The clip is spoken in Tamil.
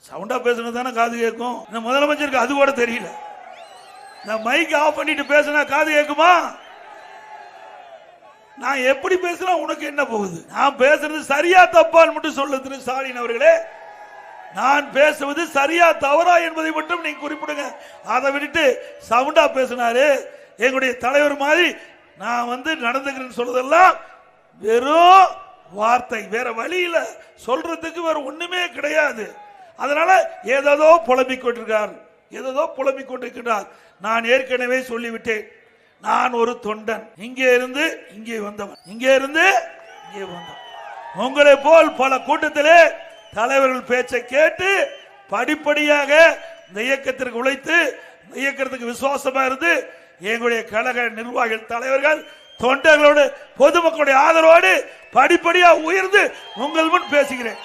சவுண்டா பேசுனது தானே காது கேட்கும். இந்த முதலமைச்சருக்கு அது கூட தெரியல. நான் மைக் ஆஃப் பண்ணிட்டு பேசினா காது கேட்குமா? நான் எப்படி பேசுனா உனக்கு என்ன போகுது? நான் பேசுறது சரியா தப்பான்னு மட்டும் சொல்லு திரு ஸ்டாலின் அவர்களே. நான் பேசுவது சரியா தவறா என்பதை மட்டும் நீங்க குறிப்பிடுங்க. அதை விட்டுட்டு சவுண்டா பேசினாரு எங்களுடைய தலைவர் மாதிரி நான் நடந்துக்கிறேன்னு சொல்றதெல்லாம் வெறும் வார்த்தை, வேற வழியில சொல்றதுக்கு வேற ஒண்ணுமே கிடையாது. அதனால ஏதோ புலம்பிக் கொண்டிருக்கிறார். நான் ஏற்கனவே சொல்லிவிட்டேன், நான் ஒரு தொண்டன். இங்கே இருந்து இங்கே வந்தவன். உங்களை போல் பல கூட்டத்திலே தலைவர்கள் பேச்சை கேட்டு படிப்படியாக இந்த இயக்கத்திற்கு உழைத்து இந்த இயக்கத்துக்கு விசுவாசமா இருந்து எங்களுடைய கழக நிர்வாகிகள் தலைவர்கள் தொண்டர்களோடு பொதுமக்களுடைய ஆதரவோடு படிப்படியாக உயர்ந்து உங்கள் முன் பேசுகிறேன்.